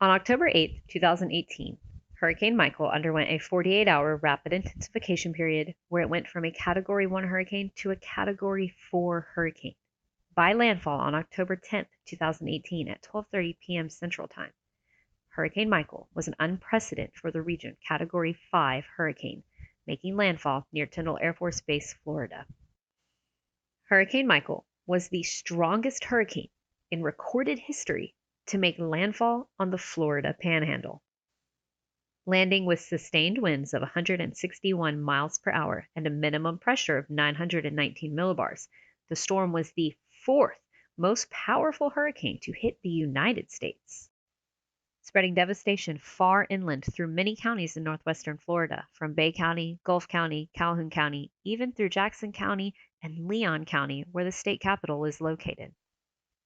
On October 8, 2018, Hurricane Michael underwent a 48-hour rapid intensification period where it went from a Category 1 hurricane to a Category 4 hurricane. By landfall on October 10, 2018 at 12:30 p.m. Central Time, Hurricane Michael was an unprecedented for the region Category 5 hurricane, making landfall near Tyndall Air Force Base, Florida. Hurricane Michael was the strongest hurricane in recorded history to make landfall on the Florida Panhandle. Landing with sustained winds of 161 miles per hour and a minimum pressure of 919 millibars, the storm was the fourth most powerful hurricane to hit the United States, spreading devastation far inland through many counties in northwestern Florida, from Bay County, Gulf County, Calhoun County, even through Jackson County and Leon County, where the state capital is located.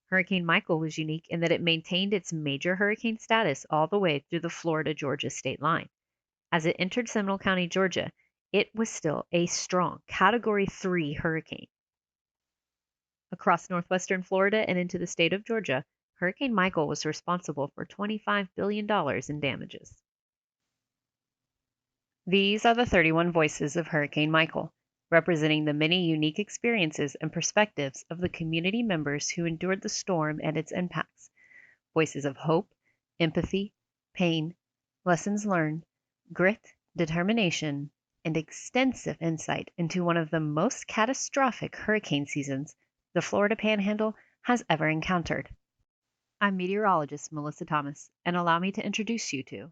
Hurricane Michael was unique in that it maintained its major hurricane status all the way through the Florida-Georgia state line. As it entered Seminole County, Georgia, it was still a strong Category 3 hurricane. Across northwestern Florida and into the state of Georgia, Hurricane Michael was responsible for $25 billion in damages. These are the 31 voices of Hurricane Michael, representing the many unique experiences and perspectives of the community members who endured the storm and its impacts. Voices of hope, empathy, pain, lessons learned, grit, determination, and extensive insight into one of the most catastrophic hurricane seasons the Florida Panhandle has ever encountered. I'm meteorologist Melissa Thomas, and allow me to introduce you to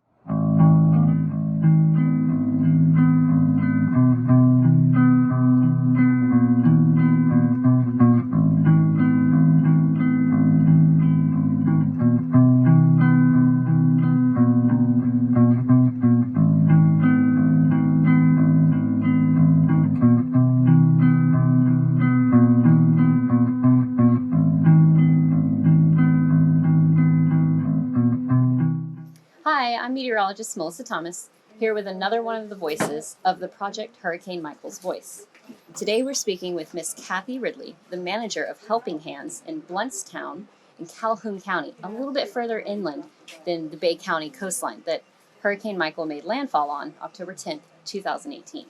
Hi, I'm meteorologist Melissa Thomas, here with another one of the voices of the project Hurricane Michael's Voice. Today we're speaking with Miss Kathy Ridley, the manager of Helping Hands in Blountstown in Calhoun County, a little bit further inland than the Bay County coastline that Hurricane Michael made landfall on October 10th, 2018.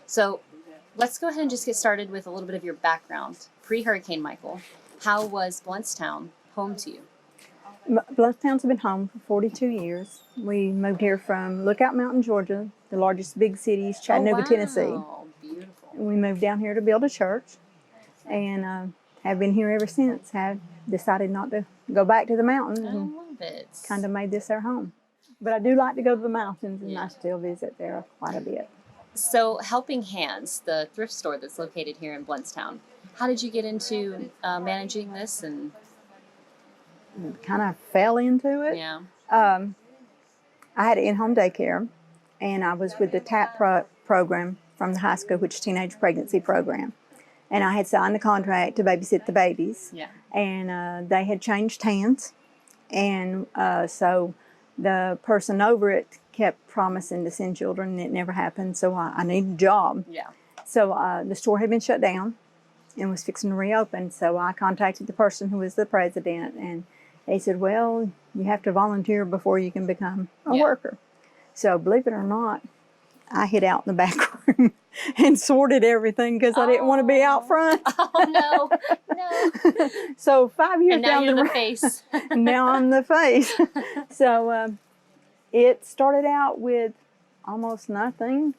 So let's go ahead and just get started with a little bit of your background. Pre-Hurricane Michael, how was Blountstown home to you? Blountstown's been home for 42 years. We moved here from Lookout Mountain, Georgia, the largest big city is Chattanooga, Tennessee. Beautiful. And we moved down here to build a church and have been here ever since. Have decided not to go back to the mountains I and love it. kind of made this our home. But I do like to go to the mountains and I still visit there quite a bit. So Helping Hands, the thrift store that's located here in Blountstown, how did you get into managing this? And kind of fell into it. yeah. I had in-home daycare, and I was with the TAP program from the high school, which is Teenage Pregnancy Program. And I had signed a contract to babysit the babies. Yeah. And they had changed hands. And so the person over it kept promising to send children, and it never happened. So I needed a job. Yeah. So the store had been shut down and was fixing to reopen. So I contacted the person who was the president, and he said, well, you have to volunteer before you can become a worker. So believe it or not, I hid out in the back room and sorted everything because I didn't want to be out front. Oh, no. So 5 years And now down you're the the road, face. now I'm the face. So it started out with almost nothing.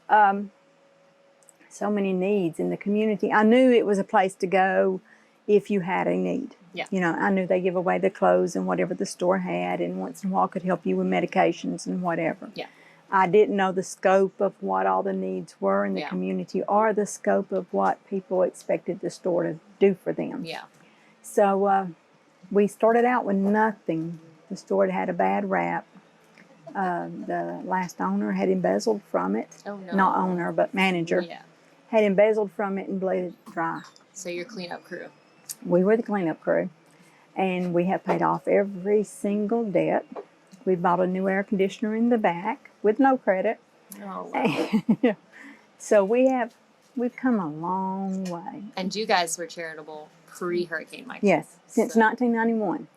So many needs in the community. I knew it was a place to go if you had a need. Yeah. You know, I knew they give away the clothes and whatever the store had, and once in a while could help you with medications and whatever. Yeah. I didn't know the scope of what all the needs were in the community or the scope of what people expected the store to do for them. Yeah. So we started out with nothing. The store had a bad rap. The last owner had embezzled from it. Oh, no. Not owner, but manager. Yeah. Had embezzled from it and blew it dry. So your cleanup crew. We were the cleanup crew, and we have paid off every single debt. We bought a new air conditioner in the back with no credit. Oh, wow. So we've come a long way. And you guys were charitable pre-Hurricane Michael. Yes, since 1991.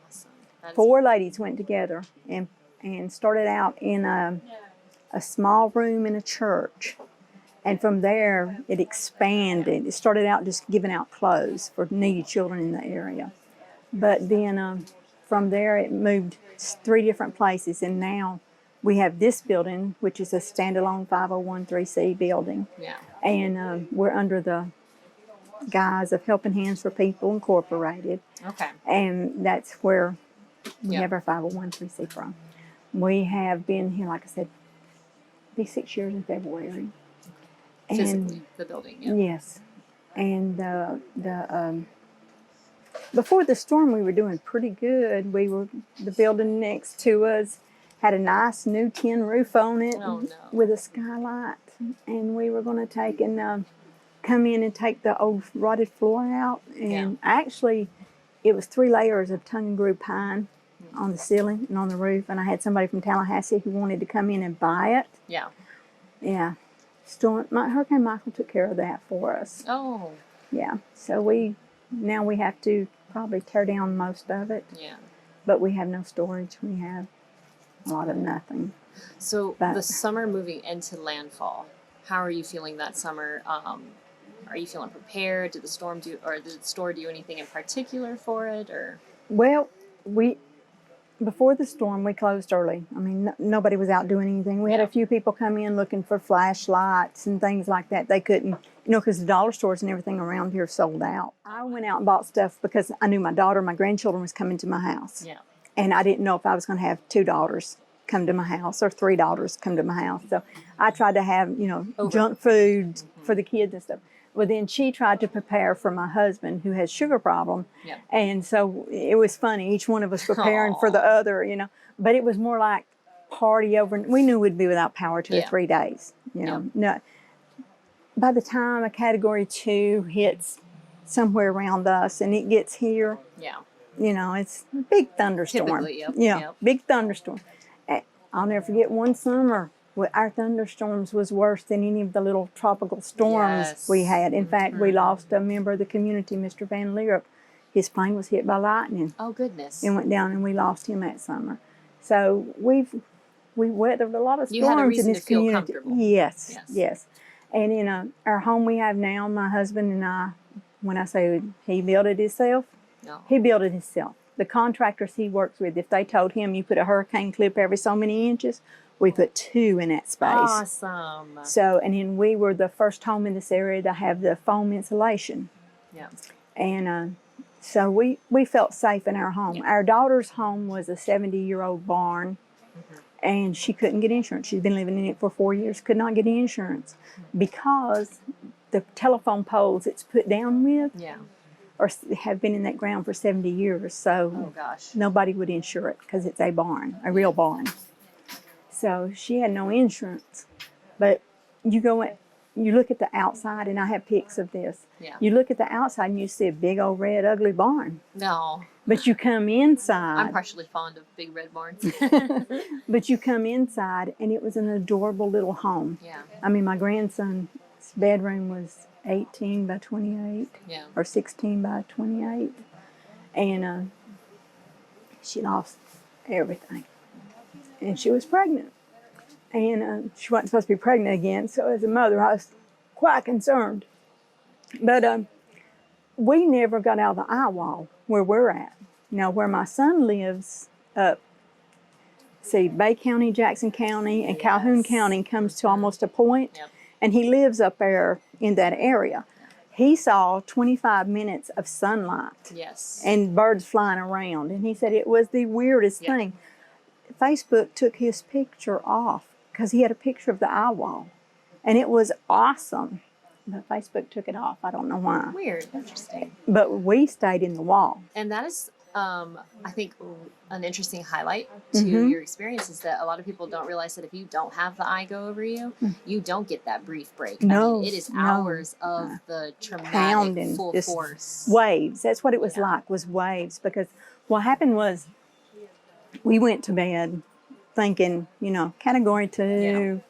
Awesome. 4 ladies went together and started out in a small room in a church. And from there, it expanded. It started out just giving out clothes for needy children in the area. But then from there, it moved 3 different places. And now we have this building, which is a standalone 501(c) building. Yeah. And we're under the guise of Helping Hands for People Incorporated. Okay. And that's where we have our 501(c) from. We have been here, like I said, be 6 years in February. Physically, the building. Yeah. Yes. And before the storm, we were doing pretty good. The building next to us had a nice new tin roof on it with a skylight. And we were going to take and come in and take the old rotted floor out. And actually, it was 3 layers of tongue and groove pine on the ceiling and on the roof. And I had somebody from Tallahassee who wanted to come in and buy it. Yeah. Yeah. Hurricane Michael took care of that for us. Oh. Yeah. So now we have to probably tear down most of it. Yeah. But we have no storage. We have a lot of nothing. So the summer moving into landfall, how are you feeling that summer? Are you feeling prepared? Did the store do anything in particular for it, or? Well, before the storm, we closed early. I mean, nobody was out doing anything. We had a few people come in looking for flashlights and things like that. They couldn't, because the dollar stores and everything around here sold out. I went out and bought stuff because I knew my grandchildren was coming to my house. Yeah. And I didn't know if I was going to have 2 daughters come to my house or 3 daughters come to my house. So I tried to have, junk food for the kids and stuff. Well, then she tried to prepare for my husband who has sugar problem. Yeah. And so it was funny. Each one of us preparing for the other, But it was more like party over. We knew we'd be without power 2 or 3 days. No. By the time a Category 2 hits somewhere around us and it gets here, it's a big thunderstorm. Typically, big thunderstorm. I'll never forget one summer. Our thunderstorms was worse than any of the little tropical storms we had. In fact, we lost a member of the community, Mr. Van Leerop. His plane was hit by lightning. Oh, goodness. And went down, and we lost him that summer. So we weathered a lot of storms you had a reason in this to feel community. Comfortable. Yes. And in our home we have now, my husband and I, when I say he built it himself, he built it himself. The contractors he works with, if they told him you put a hurricane clip every so many inches, we put 2 in that space. Awesome. So, and then we were the first home in this area to have the foam insulation. Yeah. And so we felt safe in our home. Our daughter's home was a 70-year-old barn, and she couldn't get insurance. She'd been living in it for 4 years, could not get insurance because the telephone poles it's put down with or have been in that ground for 70 years. So nobody would insure it because it's a barn, a real barn. So she had no insurance. But you look at the outside, and I have pics of this. Yeah. You look at the outside and you see a big old red ugly barn. No. But you come inside. I'm partially fond of big red barns. But you come inside and it was an adorable little home. Yeah. I mean, my grandson's bedroom was 18 by 28 or 16 by 28. And she lost everything. And she was pregnant. And she wasn't supposed to be pregnant again. So as a mother, I was quite concerned. But we never got out of the eye wall where we're at. Now, where my son lives up, Bay County, Jackson County, and Calhoun County comes to almost a point. Yep. And he lives up there in that area. He saw 25 minutes of sunlight. Yes. And birds flying around. And he said it was the weirdest thing. Facebook took his picture off because he had a picture of the eye wall. And it was awesome. But Facebook took it off. I don't know why. Weird. Interesting. But we stayed in the wall. And that is, I think, an interesting highlight to your experience is that a lot of people don't realize that if you don't have the eye go over you, you don't get that brief break. No. I mean, it is hours of the traumatic Pounding, full just force. Waves. That's what it was like, was waves. Because what happened was we went to bed thinking, Category 2,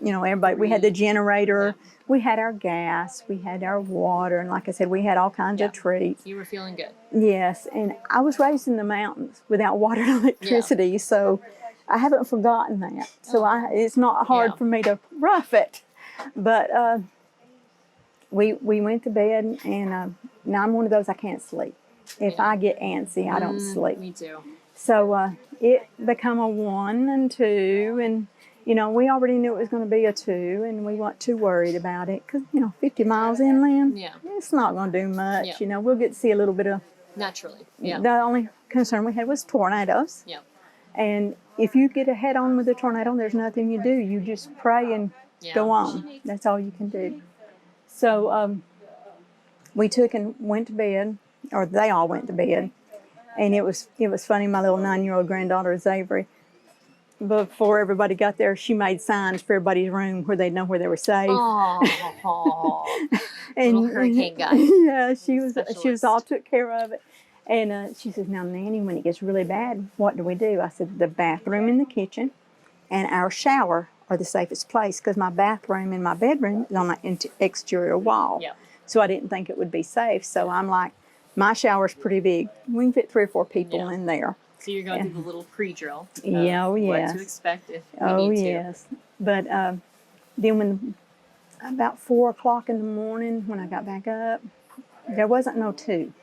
everybody, we had the generator. we had our gas, we had our water, and like I said, we had all kinds of treats. You were feeling good. Yes, and I was raised in the mountains without water and electricity, so I haven't forgotten that. So it's not hard for me to rough it. But we went to bed, and now I'm one of those I can't sleep. If I get antsy, I don't sleep. Me too. So it became a 1 and 2, and you know, we already knew it was going to be a 2, and we weren't too worried about it because, you know, 50 miles inland, it's not going to do much. Yeah. You know, we'll get to see a little bit of. Naturally. Yeah. The only concern we had was tornadoes. Yeah. And if you get a head on with a tornado, there's nothing you do. You just pray and go on. That's all you can do. So we took and went to bed, or they all went to bed. And it was funny. My little 9-year-old granddaughter, Avery, before everybody got there, she made signs for everybody's room where they'd know where they were safe. Oh, and little hurricane guy. Yeah, she was all took care of it. And she says, "Now, Nanny, when it gets really bad, what do we do?" I said, "The bathroom and the kitchen and our shower are the safest place, because my bathroom and my bedroom is on an exterior wall." Yeah. So I didn't think it would be safe. So I'm like, my shower's pretty big. We can fit 3 or 4 people in there. So you're going through the little pre-drill. Yeah, What to expect if we need to. Yes. But then when about 4 o'clock in the morning, when I got back up, there wasn't no 2.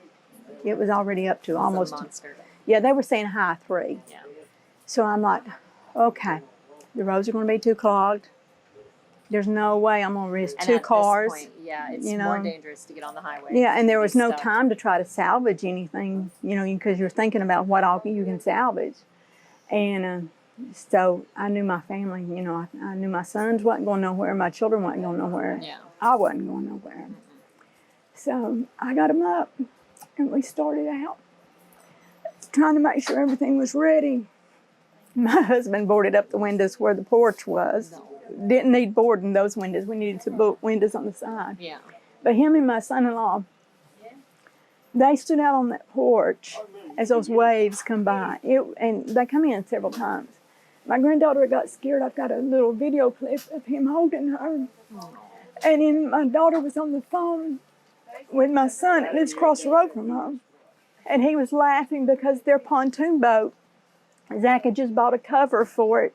It was already up to almost. A monster. Yeah, they were saying high 3. Yeah. So I'm like, okay, the roads are going to be too clogged. There's no way I'm going to risk 2 cars. This point, it's more dangerous to get on the highway. Yeah, and there was no time to try to salvage anything, you know, because you're thinking about what all you can salvage. And so I knew my family, you know, I knew my sons wasn't going nowhere, my children wasn't going nowhere. Yeah. I wasn't going nowhere. So I got them up, and we started out trying to make sure everything was ready. My husband boarded up the windows where the porch was. No. Didn't need boarding those windows. We needed to board windows on the side. Yeah. But him and my son-in-law, they stood out on that porch as those waves come by. And they come in several times. My granddaughter got scared. I've got a little video clip of him holding her. And then my daughter was on the phone with my son that lives across the road from her. And he was laughing because their pontoon boat, Zach had just bought a cover for it.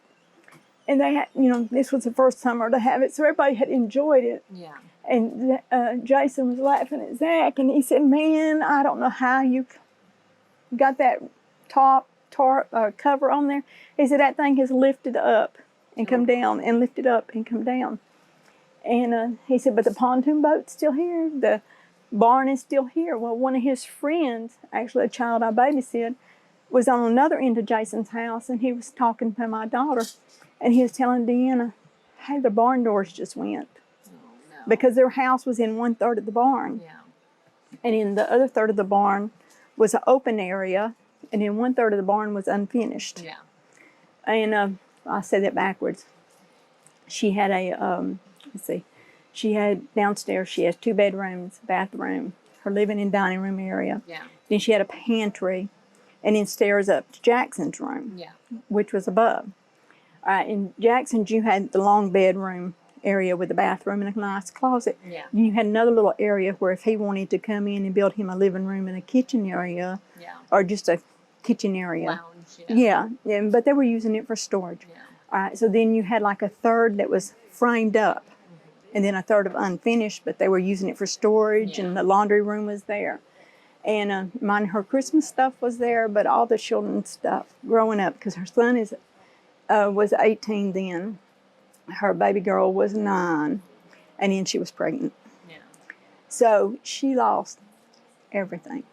And they had, you know, this was the first summer to have it, so everybody had enjoyed it. Yeah. And Jason was laughing at Zach, and he said, "Man, I don't know how you got that top cover on there." He said, "That thing has lifted up and come down, and lifted up and come down." And he said, "But the pontoon boat's still here. The barn is still here." Well, one of his friends, actually a child I babysit, was on another end of Jason's house, and he was talking to my daughter. And he was telling Deanna, "Hey, the barn doors just went." Oh, no. Because their house was in 1/3 of the barn. Yeah. And in the other third of the barn was an open area, and in 1/3 of the barn was unfinished. Yeah. And I said that backwards. She had she had downstairs, she has 2 bedrooms, bathroom, her living and dining room area. Yeah. Then she had a pantry, and then stairs up to Jackson's room, which was above. In Jackson's, you had the long bedroom area with the bathroom and a nice closet. Yeah. You had another little area where if he wanted to come in and build him a living room and a kitchen area, or just a kitchen area. Lounge, yeah, but they were using it for storage. Yeah. All right, so then you had like a third that was framed up, and then a third of unfinished, but they were using it for storage, and the laundry room was there. And her Christmas stuff was there, but all the children's stuff growing up, because her son was 18 then. Her baby girl was 9, and then she was pregnant. Yeah. So she lost everything.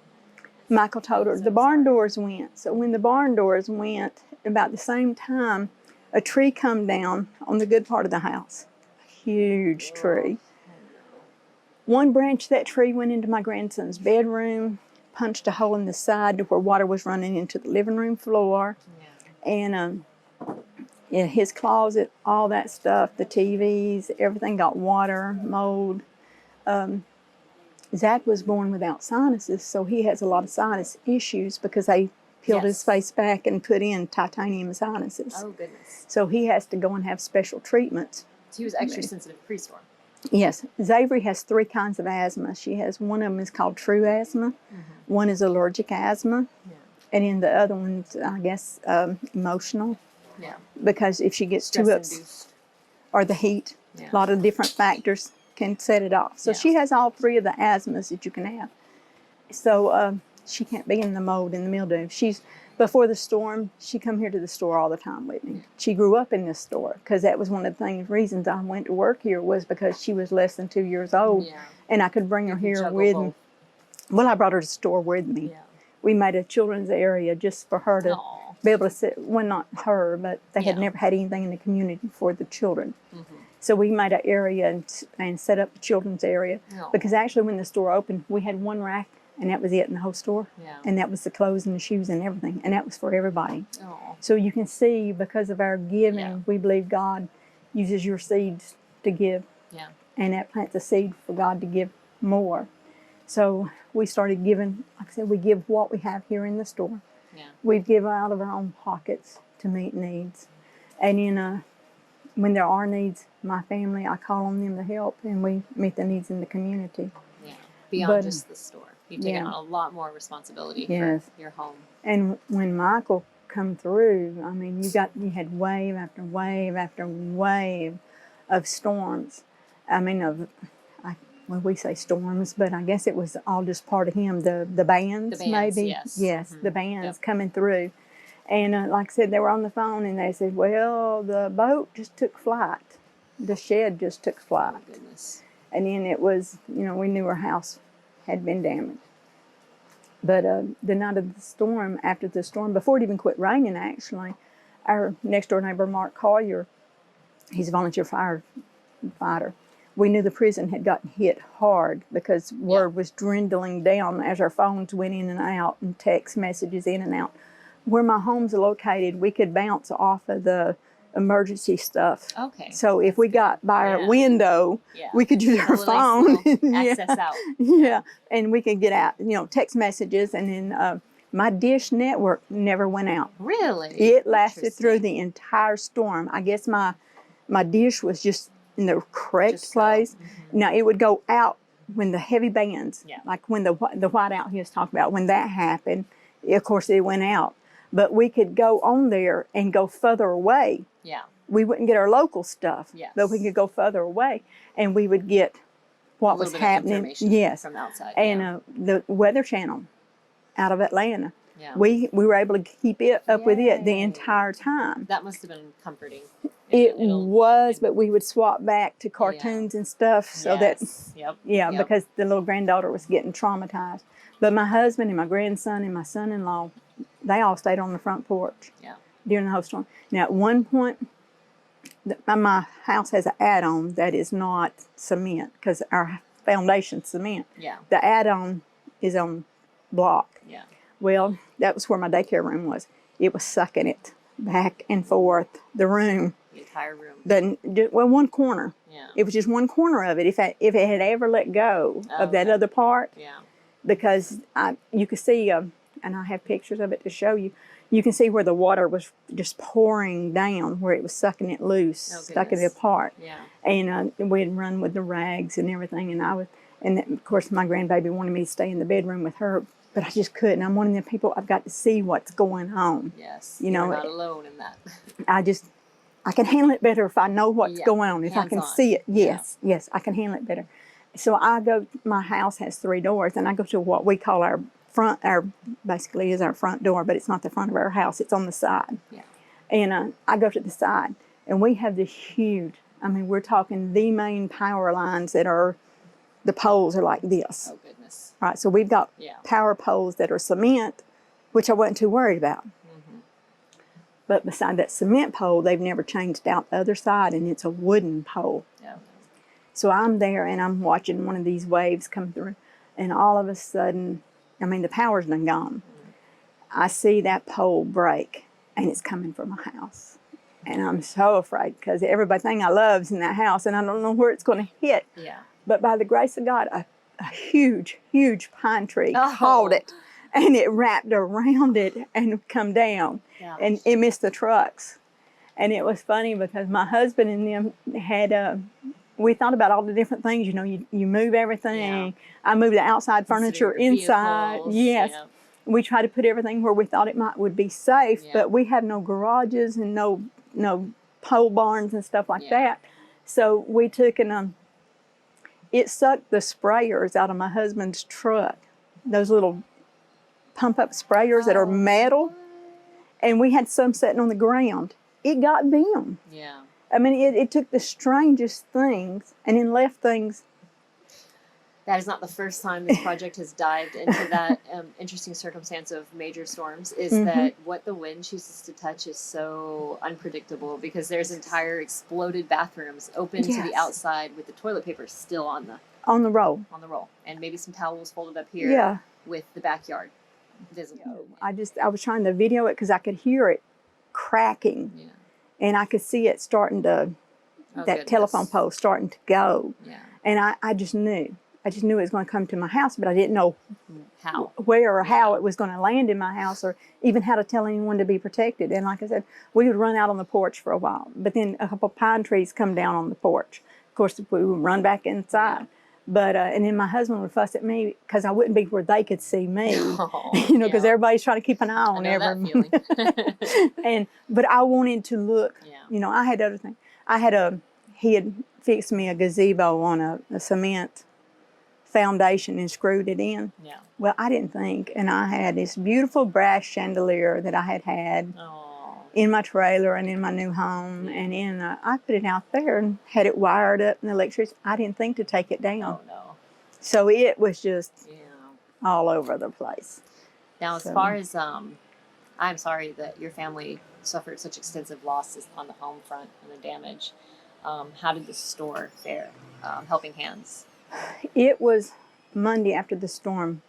Michael told her the barn doors went. So when the barn doors went, about the same time, a tree come down on the good part of the house. A huge tree. One branch of that tree went into my grandson's bedroom, punched a hole in the side to where water was running into the living room floor. Yeah. And in his closet, all that stuff, the TVs, everything got water, mold. Zach was born without sinuses, so he has a lot of sinus issues because they peeled his face back and put in titanium sinuses. Oh, goodness. So he has to go and have special treatments. So he was extra sensitive pre-storm. Yes, Xavery has 3 kinds of asthma. She has one of them is called true asthma. One is allergic asthma, and then the other one's, I guess, emotional. Yeah. Because if she gets Stress too induced. or the heat, Yeah. a lot of different factors can set it off. So Yeah. she has all 3 of the asthmas that you can have. So she can't be in the mold and the mildew. Before the storm, she come here to the store all the time with me. She grew up in this store because that was one of the reasons I went to work here was because she was less than 2 years old, and I could bring her here with me. Well, I brought her to the store with me. Yeah. We made a children's area just for her to be able to sit. Well, not her, but they had never had anything in the community for the children. So we made an area and set up the children's area because actually when the store opened, we had 1 rack and that was it in the whole store. And that was the clothes and the shoes and everything. And that was for everybody. So you can see because of our giving, we believe God uses your seeds to give. And that plants a seed for God to give more. So we started giving, like I said, we give what we have here in the store. We give out of our own pockets to meet needs. And then when there are needs, my family, I call on them to help, and we meet the needs in the community. Beyond just the store. You've taken on a lot more responsibility for your home. And when Michael come through, I mean, you had wave after wave after wave of storms. I mean, well, we say storms, but I guess it was all just part of him. The bands, maybe. Yes, the bands coming through. And like I said, they were on the phone and they said, well, the boat just took flight. The shed just took flight. Oh, goodness. And then it was, we knew our house had been damaged. But the night of the storm, after the storm, before it even quit raining, actually, our next door neighbor, Mark Collier, he's a volunteer firefighter. We knew the prison had gotten hit hard because word was dwindling down as our phones went in and out and text messages in and out. Where my home's located, we could bounce off of the emergency stuff. Okay. So if we got by our window, we could use our phone. Access out. And we could get out, text messages. And then my dish network never went out. Really? It lasted through the entire storm. I guess my dish was just in the correct place. Now it would go out when the heavy bands, like when the whiteout he was talking about, when that happened, of course it went out. But we could go on there and go further away. We wouldn't get our local stuff, but we could go further away and we would get what was happening. From outside. And the Weather Channel out of Atlanta. We were able to keep it up with it the entire time. That must have been comforting. It was, but we would swap back to cartoons and stuff so that, because the little granddaughter was getting traumatized. But my husband and my grandson and my son-in-law, they all stayed on the front porch during the whole storm. Now, at one point, my house has an add-on that is not cement because our foundation's cement. The add-on is on block. Well, that was where my daycare room was. It was sucking it back and forth, the room. The entire room. One corner. It was just one corner of it. If it had ever let go of that other part, because you could see, and I have pictures of it to show you, you can see where the water was just pouring down, where it was sucking it loose, sucking it apart. And we'd run with the rags and everything, and of course my grandbaby wanted me to stay in the bedroom with her, but I just couldn't. I'm one of them people, I've got to see what's going on. You're not alone in that. I can handle it better if I know what's going on, if I can see it. Yes, I can handle it better. So my house has 3 doors, and I go to what we call our front, basically is our front door, but it's not the front of our house, it's on the side. And I go to the side, and we have this huge, we're talking the main power lines that are, the poles are like this. Oh, goodness. Right, so we've got power poles that are cement, which I wasn't too worried about. But beside that cement pole, they've never changed out the other side, and it's a wooden pole. So I'm there, and I'm watching one of these waves come through, and all of a sudden, the power's done gone. I see that pole break, and it's coming for my house. And I'm so afraid, because everything I love's in that house, and I don't know where it's going to hit. But by the grace of God, a huge, huge pine tree caught it, and it wrapped around it and come down. And it missed the trucks. And it was funny because my husband and them had we thought about all the different things. You know, you move everything. I moved the outside furniture inside. Vehicles, Yes. We try to put everything where we thought it would be safe, but we have no garages and no pole barns and stuff like that. So we took and it sucked the sprayers out of my husband's truck, those little pump-up sprayers that are metal, and we had some sitting on the ground. It got them. Yeah. I mean, it took the strangest things and then left things. That is not the first time this project has dived into that interesting circumstance of major storms, is that what the wind chooses to touch is so unpredictable, because there's entire exploded bathrooms open to the outside with the toilet paper still on the roll. On the roll. And maybe some towels folded up here with the backyard visible. I was trying to video it because I could hear it cracking. Yeah. And I could see it starting to, telephone pole starting to go. Yeah. And I just knew. I just knew it was going to come to my house, but I didn't know where or how it was going to land in my house, or even how to tell anyone to be protected. And like I said, we would run out on the porch for a while, but then a couple of pine trees come down on the porch. Of course, we would run back inside. But and then my husband would fuss at me because I wouldn't be where they could see me, because everybody's trying to keep an eye on everyone. But I wanted to look. You know, I had other things. He had fixed me a gazebo on a cement foundation and screwed it in. Yeah. Well, I didn't think, and I had this beautiful brass chandelier that I had in my trailer and in my new home, and I put it out there and had it wired up and electricity. I didn't think to take it down. Oh no! So it was just all over the place. Now, as far as I'm sorry that your family suffered such extensive losses on the home front and the damage. How did the store fare? Helping Hands. It was Monday after the storm.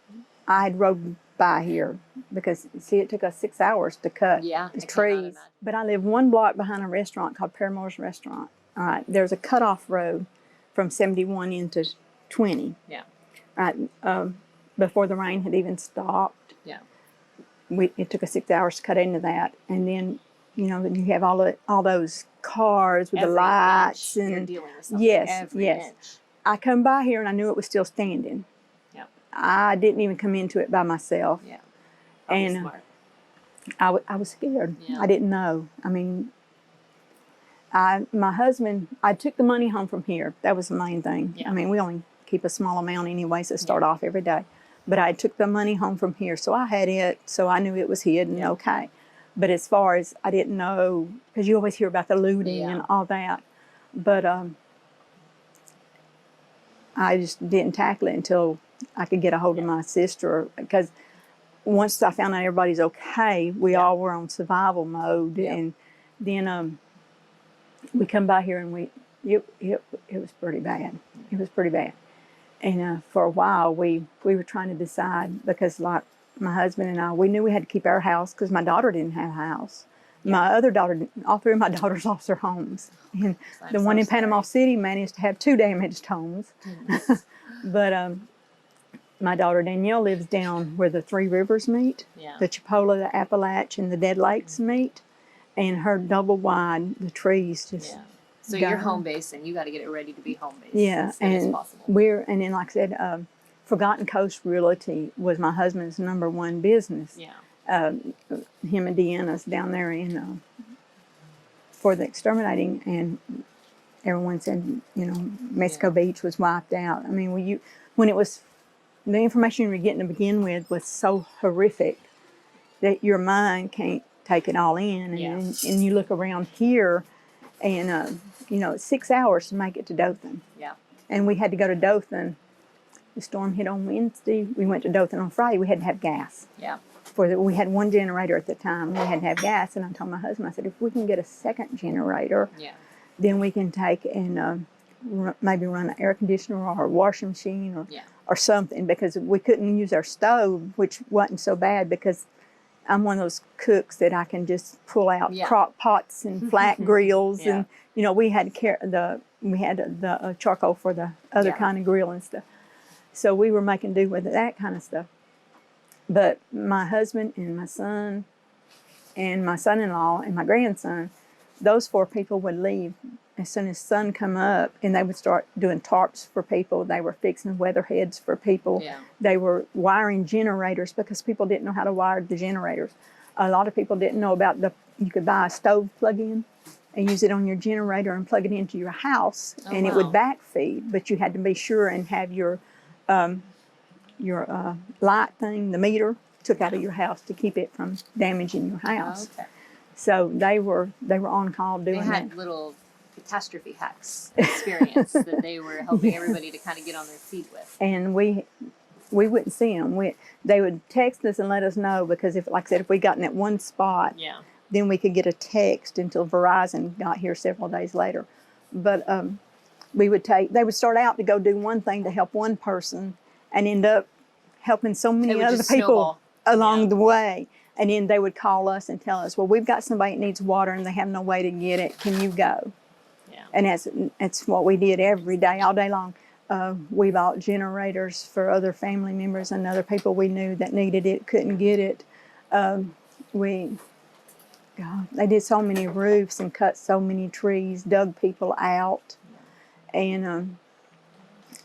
I had rode by here because, see, it took us 6 hours to cut the trees. But I live one block behind a restaurant called Paramore's Restaurant. All right, there's a cutoff road from 71 into 20. Yeah. Right, before the rain had even stopped. Yeah. It took us 6 hours to cut into that, and then you have all those cars with the lights and you're dealing with something. Every inch. I come by here and I knew it was still standing. Yeah. I didn't even come into it by myself. Yeah. And smart. I was scared. Yeah. I didn't know. I mean, my husband, I took the money home from here. That was the main thing. Yeah. I mean, we only keep a small amount anyway, so start off every day. But I took the money home from here, so I had it, so I knew it was hidden, okay. But as far as, I didn't know, because you always hear about the looting and all that. But I just didn't tackle it until I could get a hold of my sister, because once I found out everybody's okay, we all were on survival mode, and then we come by here and it was pretty bad. It was pretty bad, and for a while we were trying to decide, because like my husband and I, we knew we had to keep our house because my daughter didn't have a house. My other daughter, all three of my daughters lost their homes. And the one in Panama City managed to have 2 damaged homes. But my daughter Danielle lives down where the 3 rivers meet, the Chipola, the Appalach, and the Dead Lakes meet. And her double wide, the trees just So you're home base, and you got to get it ready to be home base. Yeah, and then like I said, Forgotten Coast Realty was my husband's #1 business. Yeah. Him and Deanna's down there for the exterminating, and everyone said, Mexico Beach was wiped out. I mean, when it was, the information you were getting to begin with was so horrific that your mind can't take it all in. And you look around here, and it's 6 hours to make it to Dothan. Yeah. And we had to go to Dothan. The storm hit on Wednesday. We went to Dothan on Friday. We had to have gas. Yeah. We had 1 generator at the time. We had to have gas, and I told my husband, I said, if we can get a second generator, then we can take and maybe run an air conditioner or a washing machine or something, because we couldn't use our stove, which wasn't so bad because I'm one of those cooks that I can just pull out crock pots and flat grills, and we had the charcoal for the other kind of grill and stuff. So we were making do with that kind of stuff. But my husband and my son and my son-in-law and my grandson, those 4 people would leave as soon as sun come up, and they would start doing tarps for people. They were fixing weather heads for people. Yeah. They were wiring generators because people didn't know how to wire the generators. A lot of people didn't know about you could buy a stove plug-in and use it on your generator and plug it into your house, and it would backfeed. But you had to be sure and have your light thing, the meter, took out of your house to keep it from damaging your house. Okay. So they were on call doing that. They had little catastrophe hacks experience that they were helping everybody to kind of get on their feet with. And we wouldn't see them. They would text us and let us know, because if, like I said, if we got in that one spot, then we could get a text until Verizon got here several days later. But they would start out to go do one thing to help one person and end up helping so many other people snowball along the way. And then they would call us and tell us, well, we've got somebody that needs water and they have no way to get it. Can you go? Yeah. And that's what we did every day, all day long. We bought generators for other family members and other people we knew that needed it, couldn't get it. They did so many roofs and cut so many trees, dug people out. And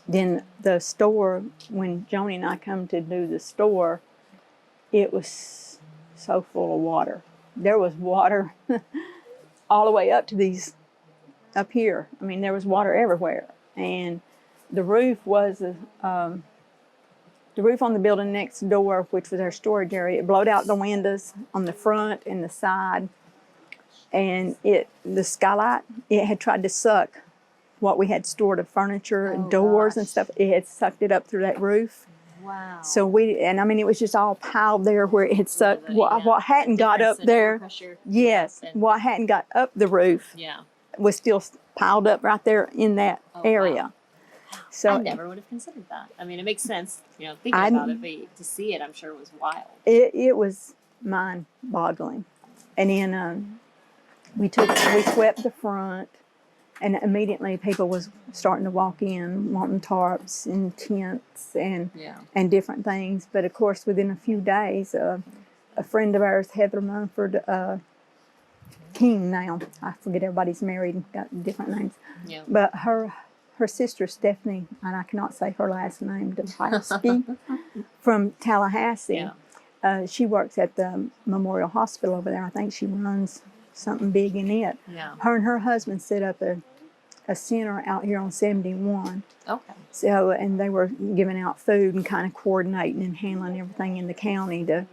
then the store, when Joni and I come to do the store, it was so full of water. There was water all the way up to these, up here. I mean, there was water everywhere. And the roof was, the roof on the building next door, which was our storage area, it blowed out the windows on the front and the side. And the skylight, it had tried to suck what we had stored of furniture and doors and stuff. It had sucked it up through that roof. Wow. So it was just all piled there where it had sucked what hadn't got up there. Yes, what hadn't got up the roof was still piled up right there in that area. Wow. So I never would have considered that. I mean, it makes sense, thinking about it, but to see it, I'm sure was wild. It was mind-boggling. And then we swept the front. And immediately people was starting to walk in, wanting tarps and tents and different things. But of course, within a few days, a friend of ours, Heather Munford King now, I forget, everybody's married and got different names. Yeah. But her sister, Stephanie, and I cannot say her last name, from Tallahassee, she works at the Memorial Hospital over there. I think she runs something big in it. Yeah. Her and her husband set up a center out here on 71. Okay. So, and they were giving out food and kind of coordinating and handling everything in the county to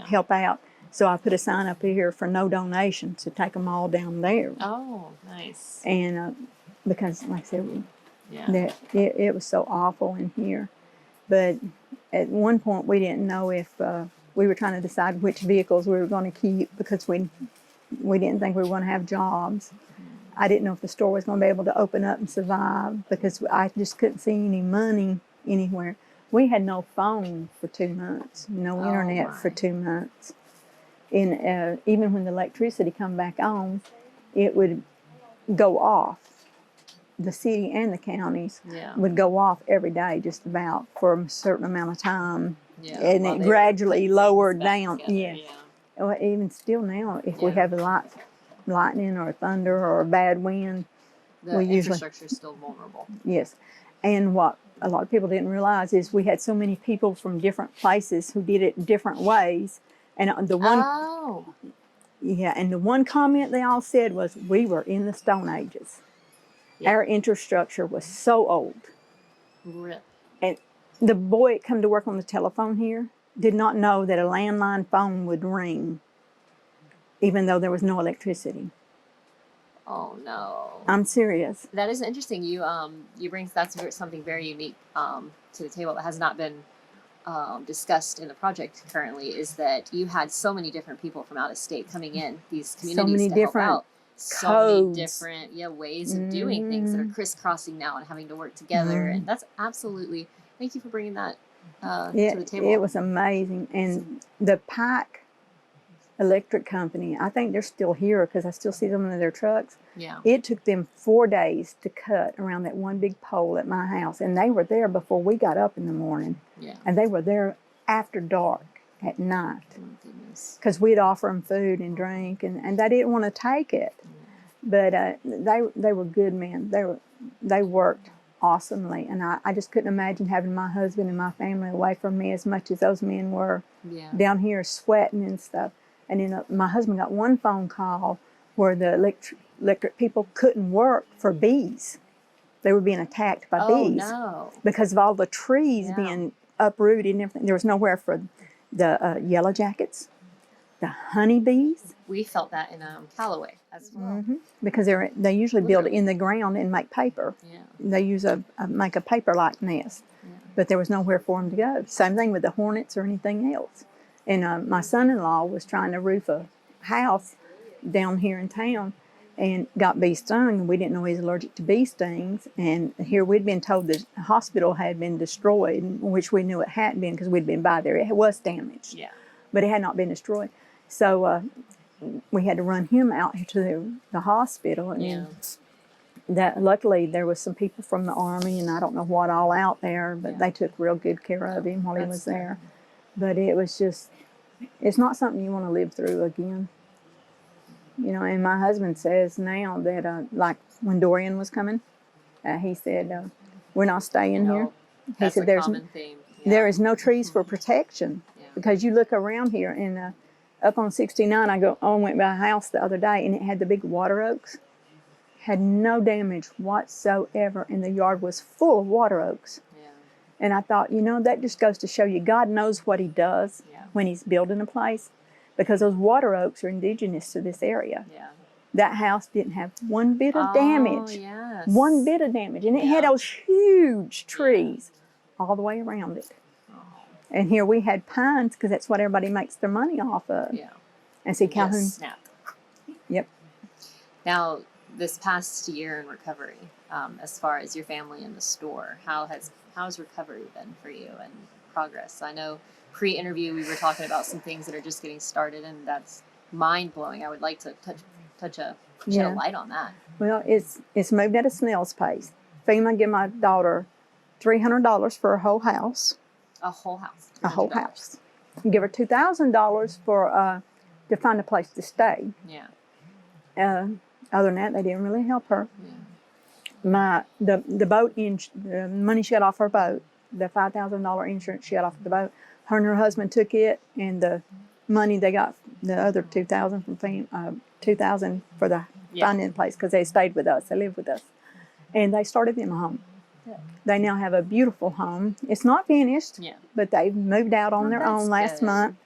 help out. So I put a sign up here for no donations to take them all down there. Oh, nice. And because, like I said, it was so awful in here. But at one point we didn't know if we were trying to decide which vehicles we were going to keep, because we didn't think we were going to have jobs. I didn't know if the store was going to be able to open up and survive, because I just couldn't see any money anywhere. We had no phone for 2 months, no internet for 2 months. And even when the electricity come back on, it would go off. The city and the counties would go off every day just about for a certain amount of time. Yeah, and it gradually lowered down. Well, even still now, if we have lightning or thunder or a bad wind, the infrastructure is still vulnerable. Yes. And what a lot of people didn't realize is we had so many people from different places who did it different ways. And the one comment they all said was, we were in the Stone Ages. Yeah. Our infrastructure was so old. Rip. And the boy that come to work on the telephone here did not know that a landline phone would ring, even though there was no electricity. Oh no! I'm serious. That is interesting. You bring something very unique to the table that has not been discussed in the project currently. Is that you had so many different people from out of state coming in these communities to help out. So many different ways of doing things that are crisscrossing now and having to work together, and that's absolutely. Thank you for bringing that to the table. It was amazing, and the Pike Electric Company, I think they're still here because I still see them in their trucks. Yeah. It took them 4 days to cut around that one big pole at my house, and they were there before we got up in the morning. Yeah. And they were there after dark at night. Oh, goodness. Because we'd offer them food and drink, and they didn't want to take it. But they were good men. They worked awesomely, and I just couldn't imagine having my husband and my family away from me as much as those men were down here sweating and stuff. And then my husband got one phone call where the electric people couldn't work for bees. They were being attacked by bees because of all the trees being uprooted and everything. There was nowhere for the yellow jackets, the honeybees. We felt that in Callaway as well. Because they usually build in the ground and make paper. They use make a paper-like nest, but there was nowhere for them to go. Same thing with the hornets or anything else. And my son-in-law was trying to roof a house down here in town and got bee stung, and we didn't know he was allergic to bee stings. And here we'd been told the hospital had been destroyed, which we knew it hadn't been because we'd been by there. It was damaged, but it had not been destroyed. So we had to run him out to the hospital, and that luckily there was some people from the Army and I don't know what all out there, but they took real good care of him while he was there. But it was just, it's not something you want to live through again. You know, and my husband says now that like when Dorian was coming, he said, we're not staying here. He said there is no trees for protection because you look around here and up on 69, I went by a house the other day and it had the big water oaks. Had no damage whatsoever, and the yard was full of water oaks. And I thought, you know, that just goes to show you God knows what he does when he's building a place, because those water oaks are indigenous to this area. That house didn't have one bit of damage. One bit of damage. And it had those huge trees all the way around it. And here we had pines because that's what everybody makes their money off of. And see, Calhoun. Snap. Yep. Now, this past year in recovery, as far as your family and the store, how's recovery been for you and progress? I know pre-interview we were talking about some things that are just getting started, and that's mind-blowing. I would like to shed a light on that. Well, it's moved at a snail's pace. FEMA give my daughter $300 for a whole house. A whole house. $300. A whole house. Give her $2,000 for to find a place to stay. Other than that, they didn't really help her. The boat the money she got off her boat, the $5,000 insurance she got off the boat, her and her husband took it, and the money they got, the other $2,000 from $2,000 for the finding a place because they stayed with us, they lived with us, and they started them a home. They now have a beautiful home. It's not finished, but they've moved out on their own last month,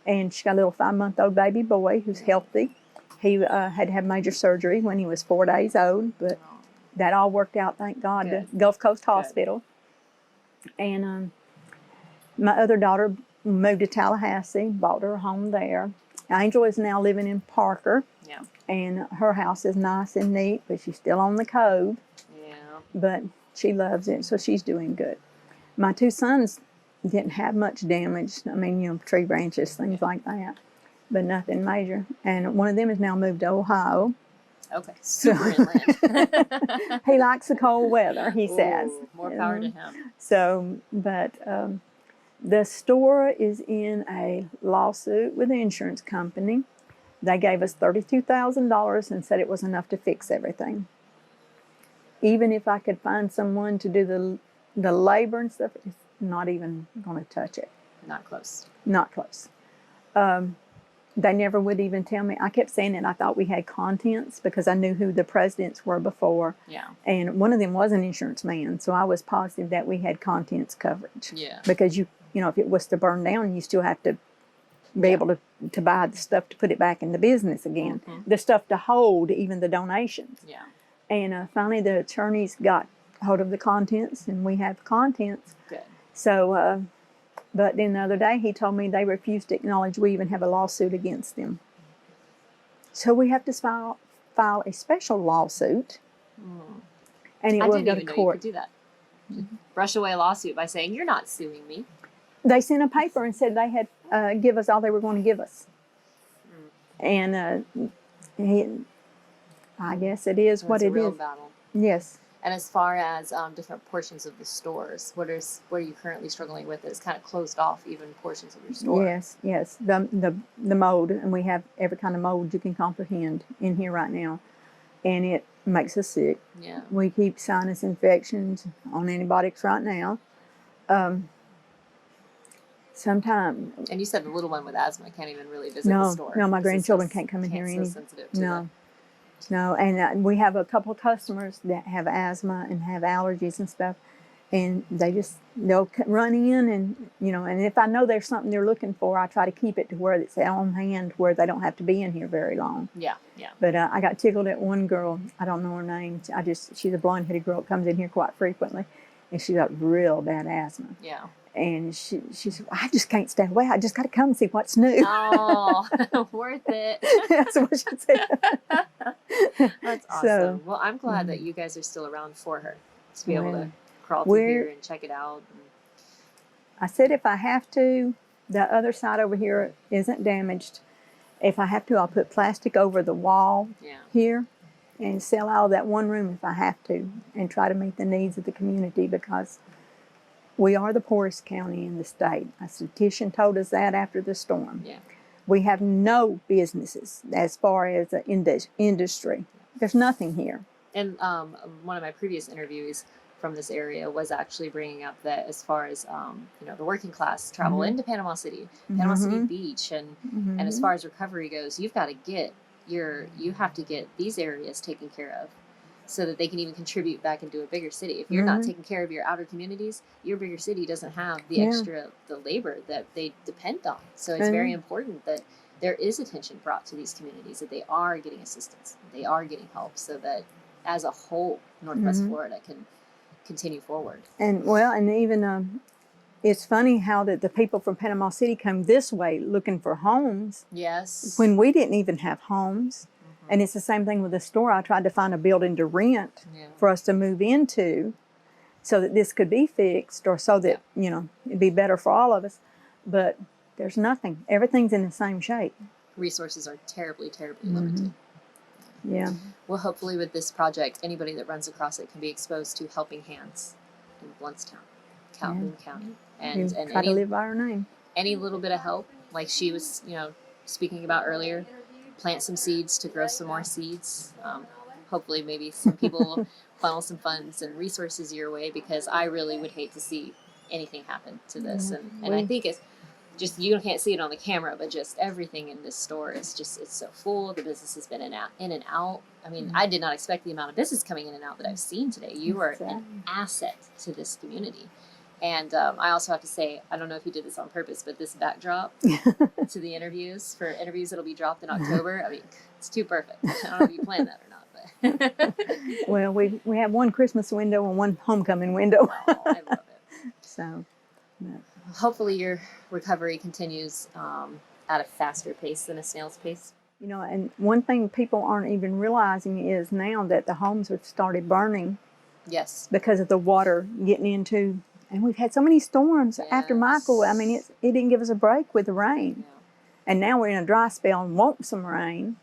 and she got a little 5-month-old baby boy who's healthy. He had to have major surgery when he was 4 days old, but that all worked out, thank God, to Gulf Coast Hospital. And my other daughter moved to Tallahassee, bought her a home there. Angel is now living in Parker, and her house is nice and neat, but she's still on the code. But she loves it, so she's doing good. My 2 sons didn't have much damage. I mean, you know, tree branches, things like that, but nothing major. And one of them has now moved to Ohio. Okay, super inland. He likes the cold weather, he says. More power to him. So, but the store is in a lawsuit with the insurance company. They gave us $32,000 and said it was enough to fix everything. Even if I could find someone to do the labor and stuff, it's not even going to touch it. Not close. Not close. They never would even tell me. I kept saying it. I thought we had contents because I knew who the presidents were before. And one of them was an insurance man, so I was positive that we had contents coverage. Because you know, if it was to burn down, you still have to be able to buy the stuff to put it back in the business again. The stuff to hold even the donations. And finally the attorneys got hold of the contents, and we have contents. Good. So, but then the other day he told me they refused to acknowledge we even have a lawsuit against them. So we have to file a special lawsuit, and it will go to court. I didn't even know you could do that. Brush away a lawsuit by saying, you're not suing me. They sent a paper and said they had give us all they were going to give us. And I guess it is what it is. It's a real battle. Yes. And as far as different portions of the stores, what are you currently struggling with? It's kind of closed off even portions of your store. Yes. The mold, and we have every kind of mold you can comprehend in here right now. and it makes us sick. Yeah. We keep sinus infections on antibiotics right now. Sometimes. And you said the little one with asthma can't even really visit the store. No, my 'cause it's grandchildren so- can't come in here. so sensitive to No, and we have a couple of customers that have asthma and have allergies and stuff, and they'll run in and and if I know there's something they're looking for, I try to keep it to where it's on hand, where they don't have to be in here very long. Yeah, yeah. But I got tickled at one girl. I don't know her name. She's a blonde-headed girl that comes in here quite frequently, and she got real bad asthma. Yeah. And she said, I just can't stay away. I just got to come and see what's new. Oh, worth it. That's what she said. That's awesome. Well, I'm glad that you guys are still around for her to be able to crawl through here and check it out. I said if I have to, the other side over here isn't damaged. If I have to, I'll put plastic over the wall here and sell out of that one room if I have to, and try to meet the needs of the community, because we are the poorest county in the state. A statistician told us that after the storm. Yeah. We have no businesses as far as the industry. There's nothing here. And one of my previous interviews from this area was actually bringing up that as far as the working class travel into Panama City, Panama City Beach, and as far as recovery goes, you have to get these areas taken care of, so that they can even contribute back into a bigger city. If you're not taking care of your outer communities, your bigger city doesn't have the the labor that they depend on. So it's very important that there is attention brought to these communities, that they are getting assistance, they are getting help, so that as a whole, Northwest Florida can continue forward. And even it's funny how that the people from Panama City come this way looking for homes. Yes. When we didn't even have homes. And it's the same thing with the store. I tried to find a building to rent for us to move into, so that this could be fixed, or so that, it'd be better for all of us. But there's nothing. Everything's in the same shape. Resources are terribly, terribly limited. Yeah. Well, hopefully with this project, anybody that runs across it can be exposed to helping hands in Blountstown, Calhoun County. And try to live by our name. Any little bit of help, like she was, speaking about earlier, plant some seeds to grow some more seeds. Hopefully maybe some people will funnel some funds and resources your way, because I really would hate to see anything happen to this. And I think it's just, you can't see it on the camera, but just everything in this store is just, it's so full. The business has been in and out. I mean, I did not expect the amount of business coming in and out that I've seen today. You are an asset to this community. And I also have to say, I don't know if you did this on purpose, but this backdrop to the interviews that'll be dropped in October, I mean, it's too perfect. I don't know if you planned that or not, but. Well, we have one Christmas window and one homecoming window. Oh, I love it. So. Hopefully your recovery continues at a faster pace than a snail's pace. And one thing people aren't even realizing is now that the homes have started burning. Yes. Because of the water getting into. And we've had so many storms after Michael. I mean, it didn't give us a break with the rain. Yeah. And now we're in a dry spell and want some rain.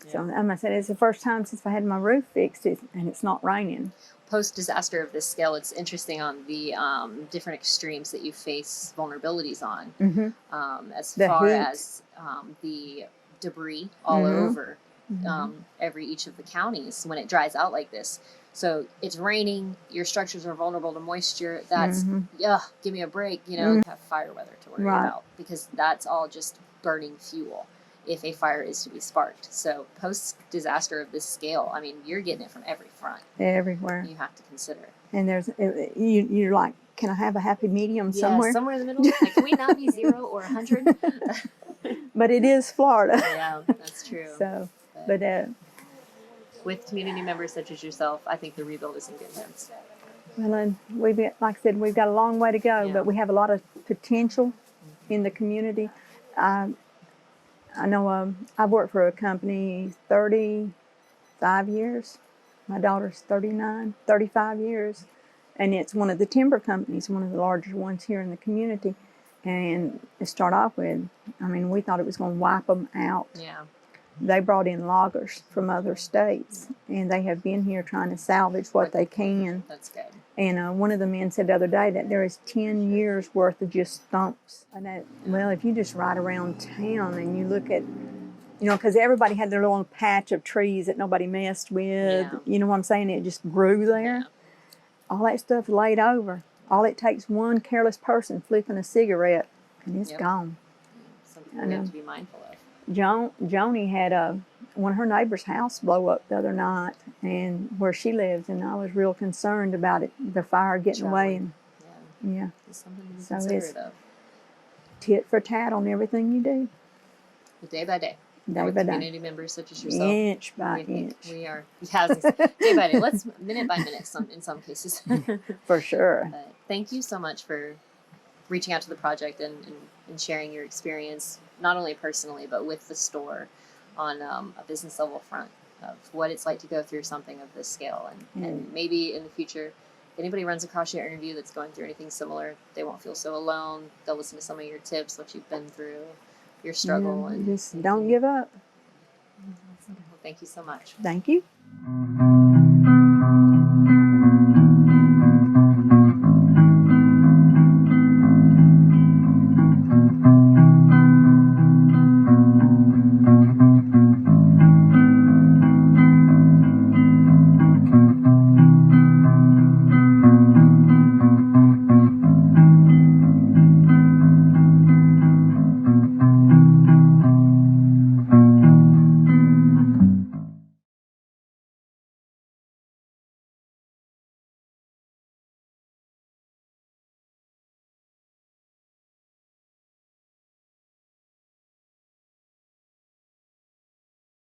Yeah. So I said, it's the first time since I had my roof fixed, and it's not raining. Post-disaster of this scale, it's interesting on the different extremes that you face vulnerabilities on. As far as the debris all over each of the counties when it dries out like this. So it's raining, your structures are vulnerable to moisture. That's, give me a break, have fire weather to worry about, because that's all just burning fuel if a fire is to be sparked. So post-disaster of this scale, I mean, you're getting it from every front. Everywhere. You have to consider. And you're like, can I have a happy medium somewhere? Yeah, somewhere in the middle. Like, can we not be 0 or 100? But it is Florida. Yeah, that's true. So, with community members such as yourself, I think the rebuild is in good hands. Well, like I said, we've got a long way to go, but we have a lot of potential in the community. I know I've worked for a company 35 years. My daughter's 39, 35 years. And it's one of the timber companies, one of the larger ones here in the community. And to start off with, I mean, we thought it was going to wipe them out. Yeah. They brought in loggers from other states, and they have been here trying to salvage what they can. That's good. And one of the men said the other day that there is 10 years worth of just stumps. And if you just ride around town and you look at You know, because everybody had their little patch of trees that nobody messed with. Yeah. You know what I'm saying? It just grew there. Yeah. All that stuff laid over. All it takes one careless person flipping a cigarette, and it's Yep. gone. Something I we have know. to be mindful of. Joni had one of her neighbor's house blow up the other night, and where she lives, and I was real concerned about it, the fire getting away, and yeah, It's something to be so considerate it's of. tit for tat on everything you do, Day by day. day And with by day, community members such as yourself. inch by inch, We are, yes, day by day. Let's minute by minute in some cases. for sure. But thank you so much for reaching out to the project and sharing your experience, not only personally, but with the store on a business level front of what it's like to go through something of this scale. And maybe in the future, if anybody runs across your interview that's going through anything similar, they won't feel so alone. They'll listen to some of your tips, what you've been through, your struggle. Yeah, and just don't give up. Well, thank you so much. Thank you.